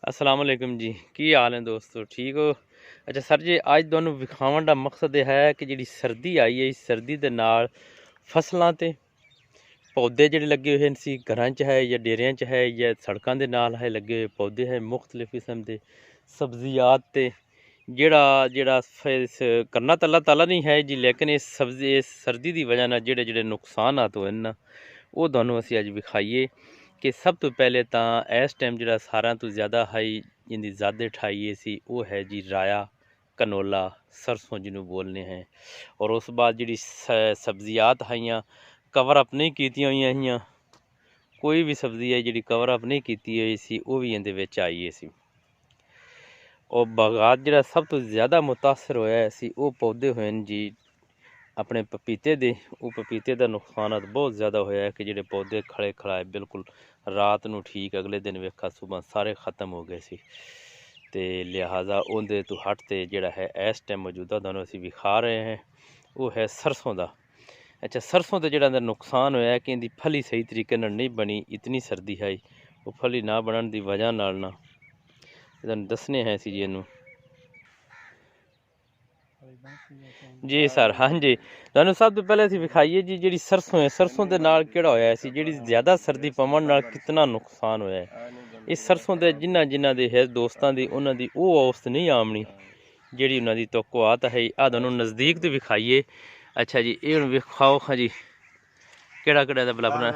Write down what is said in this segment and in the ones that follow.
अस्सलाम वालेकुम जी, की हाल है दोस्तों, ठीक हो? अच्छा सर जी, अज तुहानू विखावन का मकसद यह है कि जी सर्दी आई है, इस सर्दी के नाल फसलों ते पौधे जोड़े लगे हुए हैं घर च है या डेरिया च है या सड़कों के नाल है लगे हुए पौधे है मुख्तलिफ किस्म के सब्जियात ते जेड़ा जेड़ा करना तो अल्लाह ताला नहीं है जी, लेकिन इस सर्दी की वजह नाल जेड़े जेड़े नुकसानात होए ना वो तुहानू असीं अज विखाईए कि सब तो पहले तो इस टाइम जो सारा तो ज़्यादा हाई जिंदी ज़्यादा ठाई सी वो है जी राया कनोला सरसों जिन्हों बोलने हैं। और उस बाद जी सब्जियात हाइयाँ कवर अप नहीं कीतियां हुई हियां, कोई भी सब्जी है जी कवर अप नहीं की हुई सी वो भी इहदे विच आई सी। और बागात जो सब तो ज़्यादा मुतासर होया सी वो पौधे हुए जी अपने पपीते दे। वो पपीते का नुकसान बहुत ज़्यादा होया कि जेडे पौधे खड़े खड़ाए बिल्कुल रात नू ठीक अगले दिन वेखा सुबह सारे ख़त्म हो गए सी। ते लिहाजा उनके तो हट ते जेड़ा है इस टाइम मौजूदा तुहानू असीं विखा रहे हैं वो है सरसों का। अच्छा सरसों का जेड़ा नुकसान होया कि इनकी फली सही तरीके नाल नहीं बनी, इतनी सर्दी है वो फली ना बनने की वजह नाल ना दसने हैं सी जी इनू। जी सर, हाँ जी, तुहानू सब तो पहले असीं विखाईए जी जी सरसों है, सरसों के नाल किहड़ा होया सी जी ज़्यादा सर्दी पवन नाल कितना नुकसान होया है। इस सरसों के जिन्हां दे है दोस्तां दी उन्हां दी वो औसत नहीं आमनी जिहड़ी उन्हां दी तवक्कुआत है। आ तुहानू नज़दीक तो विखाईए। अच्छा जी ये हुण विखाओ हाँ जी किहड़ा किहड़ा दा भला अपना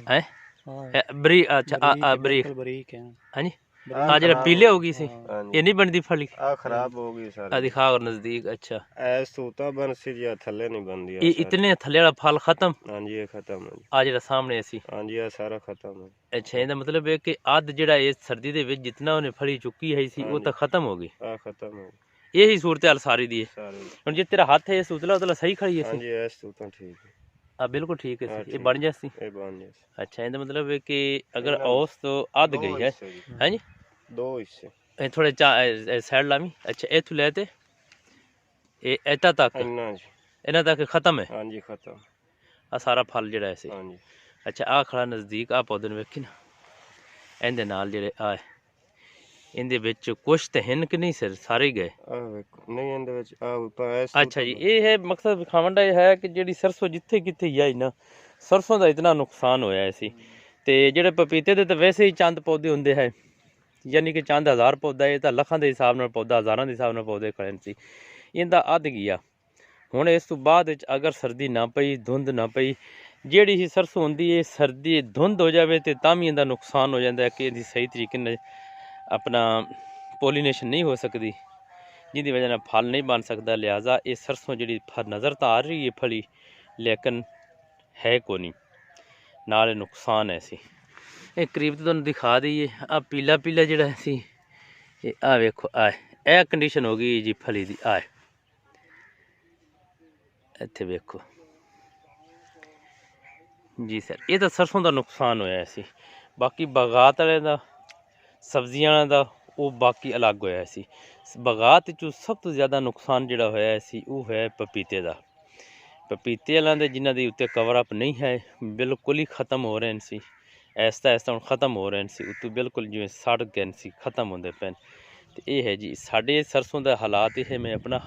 है बरी अच्छा बरीक है हाँ जी आ जरा पीले हो गई सी ये नहीं बनती फली खराब हो गई सर दिखा और नजदीक। अच्छा सूता बन सी या थल्ले नहीं बन दिया ये इतने थल्ले वाला फल खत्म? हाँ जी ये खत्म है आ जरा सामने सी हाँ जी ये सारा खत्म है। अच्छा ਇਹਦਾ मतलब है कि अध ਜਿਹੜਾ ਇਸ ਸਰਦੀ ਦੇ ਵਿੱਚ ਜਿੰਨਾ ਉਹਨੇ ਫਲੀ ਚੁੱਕੀ ਹੈ ਸੀ ਉਹ ਤਾਂ ਖਤਮ ਹੋ ਗਈ। हाँ खत्म हो ਇਹੀ ਸੂਰਤ ਹਾਲ ਸਾਰੀ ਦੀ ਹੈ। ਹੁਣ ਜੇ ਤੇਰਾ ਹੱਥ ਹੈ ਇਸ ਉਤਲਾ ਉਤਲਾ ਸਹੀ ਖੜੀ ਹੈ हाँ ਸੀ? जी ये सूता ठीक है ਆ ਬਿਲਕੁਲ ਠੀਕ ਹੈ ਸੀ, ਇਹ ਬਣ ਜਾਸੀ। ये बन जाए। अच्छा ਇਹਦਾ मतलब है कि अगर औस तो अध गई है हैं जी दो हिस्से ਇਹ ਥੋੜੇ ਸਾਈਡ ਲਾਵੀਂ। ਅੱਛਾ ਇੱਥੋਂ ਲੈ ਤੇ ਇਹ ਇੱਥੇ ਤੱਕ ਇਹਨਾਂ ਤੱਕ ਖਤਮ ਹੈ? हाँ जी खत्म ਆ ਸਾਰਾ ਫਲ ਜਿਹੜਾ ਹੈ ਸੀ। हाँ जी अच्छा आ खड़ा नज़दीक आ पौधे ने वेखी ना इहदे नाल जेड़े आ इहदे विच कुछ ते हिन कि नहीं सर सारे गए? नहीं इहदे विच अच्छा जी ये है मकसद विखावन दा है कि जेड़ी सरसों जिथे किथे आई ना सरसों दा इतना नुकसान होया सी। ते जेड़े पपीते दे तो वैसे ही चंद पौधे हुंदे है, यानी कि चंद हज़ार पौधा है तो लखां दे हिसाब नाल पौधा हज़ारां दे हिसाब नाल पौधे खड़े सी। इहदा अध गया हुण इस तो बाद अगर सर्दी ना पई धुंध ना पई ਜਿਹੜੀ ਹੀ ਸਰਸੋਂ ਹੁੰਦੀ ਹੈ ਸਰਦੀ ਧੁੰਦ ਹੋ ਜਾਵੇ ਤੇ ਤਾਂ ਵੀ ਇਹਦਾ ਨੁਕਸਾਨ ਹੋ ਜਾਂਦਾ ਹੈ ਕਿ ਇਹਦੀ ਸਹੀ ਤਰੀਕੇ ਨਾਲ ਆਪਣਾ ਪੋਲੀਨੇਸ਼ਨ ਨਹੀਂ ਹੋ ਸਕਦੀ ਜਿਹਦੀ ਵਜ੍ਹਾ ਨਾਲ ਫਲ ਨਹੀਂ ਬਣ ਸਕਦਾ। ਲਿਹਾਜ਼ਾ ਇਹ ਸਰਸੋਂ ਜਿਹੜੀ ਨਜ਼ਰ ਤਾਂ ਆ ਰਹੀ ਹੈ ਫਲੀ ਲੇਕਿਨ ਹੈ ਕੋ ਨਹੀਂ, ਨਾਲ ਨੁਕਸਾਨ ਹੈ ਸੀ। ਇਹ ਕਰੀਬ ਤੋਂ ਤੁਹਾਨੂੰ ਦਿਖਾ ਦਈਏ ਆ ਪੀਲਾ ਪੀਲਾ ਜਿਹੜਾ ਸੀ ਇਹ ਆ ਵੇਖੋ ਆ ਇਹ ਕੰਡੀਸ਼ਨ ਹੋ ਗਈ ਜੀ ਫਲੀ ਦੀ। ਆ ਇੱਥੇ ਵੇਖੋ जी सर ये तो सरसों का नुकसान होया सी। बाकी बागात वाले का सब्जियां का वो बाकी अलग होया सी। बागात चो सब तो ज़्यादा नुकसान जोड़ा होया सी वो है पपीते का। पपीते वालों के जिन्हों के उत्ते कवर अप नहीं है बिल्कुल ही ख़त्म हो रहे हैं सी, ऐसा ऐसा हम ख़त्म हो रहे हैं सी उत्तों बिल्कुल जिवें सड़ गए सी ख़त्म होंदे पे। तो ये है जी साढ़े सरसों का हालात ये है। मैं अपना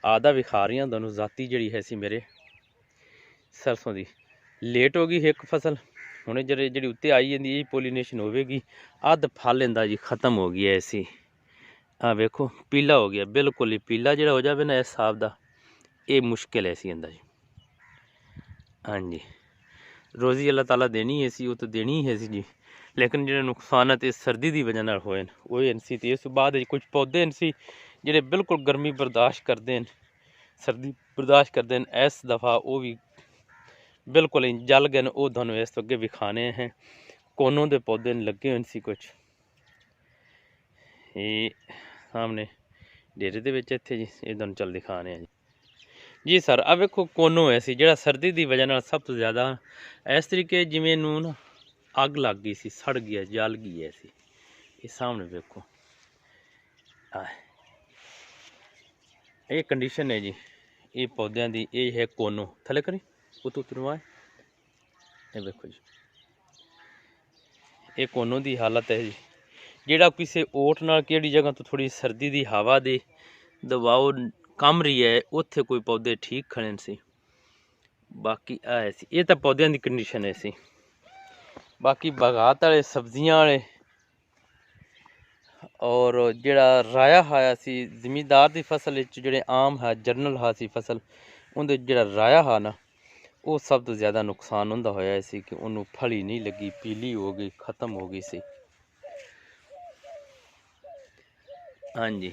आधा विखा रही हूँ तुहानूं जाती जिहड़ी है सी मेरे सरसों की लेट हो गई एक फसल हुणे जी उत्ते आई जाती ये पोलीनेशन होगी अध फल इंदा जी खत्म हो गया ऐसी। हाँ वेखो पीला हो गया बिल्कुल ही पीला जो हो जाए ना इस हिसाब का ये मुश्किल है सी इंदा जी। हाँ जी रोज़ी अल्लाह ताला देनी है सी वो तो देनी है सी जी, लेकिन जो नुकसान है सर्दी की वजह नाल होए वो सी। तो इस बाद कुछ पौधे सी जेडे बिल्कुल गर्मी बर्दाश्त करते हैं सर्दी बर्दाश्त करते हैं। इस दफ़ा वो भी बिल्कुल जल गए वो तुहानूं इस अगे विखाने हैं। कोनों के पौधे लगे हुए सी कुछ ये सामने डेरे दे विच इत्थे जी ये तुहानूं चल दिखाने हैं जी सर। आ वेखो कोनो है सी जिहड़ा सर्दी की वजह नाल सब तो ज़्यादा इस तरीके जिवें नूं ना अग लग गई सी सड़ गया जल गई है सी। ये सामने वेखो ये कंडीशन है जी ये पौधों की। ये है कोनो थले करी उत उतरवा ये देखो जी ये कोनो की हालत है जी ਜਿਹੜਾ ਕਿਸੇ ਓਟ ਨਾਲ ਕਿਹੜੀ ਜਗ੍ਹਾ ਤੋਂ ਥੋੜੀ ਸਰਦੀ ਦੀ ਹਵਾ ਦੇ ਦਬਾਓ ਕਮ ਰਹੀ ਹੈ ਉੱਥੇ ਕੋਈ ਪੌਦੇ ਠੀਕ ਖੜੇ ਸੀ। ਬਾਕੀ ਆਏ ਸੀ ਇਹ ਤਾਂ ਪੌਦਿਆਂ ਦੀ ਕੰਡੀਸ਼ਨ ਹੈ ਸੀ। ਬਾਕੀ ਬਾਗਾਤ ਵਾਲੇ ਸਬਜ਼ੀਆਂ ਵਾਲੇ ਔਰ ਜਿਹੜਾ ਰਾਇਆ ਹੋਇਆ ਸੀ ਜ਼ਮੀਂਦਾਰ ਦੀ ਫਸਲ ਵਿੱਚ ਜਿਹੜੇ ਆਮ ਹੈ ਜਰਨਲ ਹਾ ਸੀ ਫਸਲ ਉਹਦੇ ਜਿਹੜਾ ਰਾਇਆ ਹਾ ਨਾ ਉਹ ਸਭ ਤੋਂ ਜ਼ਿਆਦਾ ਨੁਕਸਾਨ ਹੁੰਦਾ ਹੋਇਆ ਸੀ ਕਿ ਉਹਨੂੰ ਫਲੀ ਨਹੀਂ ਲੱਗੀ, ਪੀਲੀ ਹੋ ਗਈ, ਖਤਮ ਹੋ ਗਈ ਸੀ। ਹਾਂਜੀ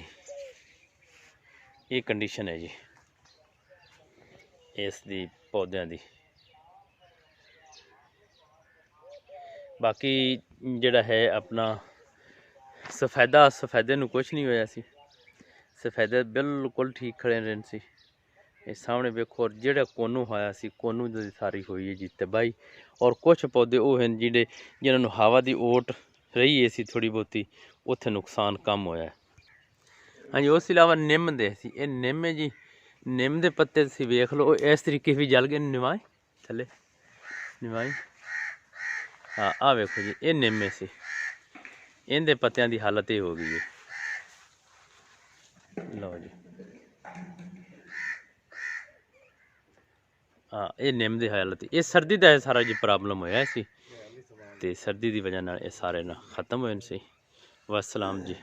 ਇਹ ਕੰਡੀਸ਼ਨ ਹੈ ਜੀ ਇਸ ਦੀ ਪੌਦਿਆਂ ਦੀ। ਬਾਕੀ ਜਿਹੜਾ ਹੈ ਆਪਣਾ ਸਫੈਦੇ ਨੂੰ ਕੁਛ ਨਹੀਂ ਹੋਇਆ ਸੀ, ਸਫੈਦੇ ਬਿਲਕੁਲ ਠੀਕ ਖੜੇ ਰਹਿਣ ਸੀ। ਇਹ ਸਾਹਮਣੇ ਵੇਖੋ ਜਿਹੜਾ ਕੋਨੂ ਹੋਇਆ ਸੀ ਕੋਨੂ ਦੀ ਸਾਰੀ ਹੋਈ ਹੈ ਜੀ ਤਬਾਹੀ। ਔਰ ਕੁਛ ਪੌਦੇ ਉਹ ਹਨ ਜਿਹੜੇ ਜਿਨ੍ਹਾਂ ਨੂੰ ਹਵਾ ਦੀ ਓਟ ਰਹੀ ਹੈ ਸੀ ਥੋੜ੍ਹੀ ਬਹੁਤੀ, ਉੱਥੇ ਨੁਕਸਾਨ ਕਮ ਹੋਇਆ। ਹਾਂਜੀ ਉਸ ਤੋਂ ਇਲਾਵਾ ਨਿੰਮ ਦੇ ਸੀ, ਇਹ ਨਿੰਮ ਹੈ ਜੀ, ਨਿੰਮ ਦੇ ਪੱਤੇ ਤੁਸੀਂ ਵੇਖ ਲਓ ਇਸ ਤਰੀਕੇ ਵੀ ਜਲ ਗਏ ਨਿਵਾਏ ਥੱਲੇ ਨਿਵਾਈ। ਹਾਂ ਆਹ ਵੇਖੋ ਜੀ ਇਹ ਨਿੰਮ ਸੀ, ਇਹਦੇ ਪੱਤਿਆਂ ਦੀ ਹਾਲਤ ਇਹ ਹੋ ਗਈ ਹੈ। ਲਓ ਜੀ ਹਾਂ ਇਹ ਨਿੰਮ ਦੀ ਹਾਲਤ, ਇਹ ਸਰਦੀ ਦਾ ਸਾਰਾ ਜੀ ਪ੍ਰੋਬਲਮ ਹੋਇਆ ਸੀ ਤੇ ਸਰਦੀ ਦੀ ਵਜ੍ਹਾ ਨਾਲ ਇਹ ਸਾਰੇ ਨਾ ਖਤਮ ਹੋਏ ਸੀ। ਵਸਲਾਮ ਜੀ।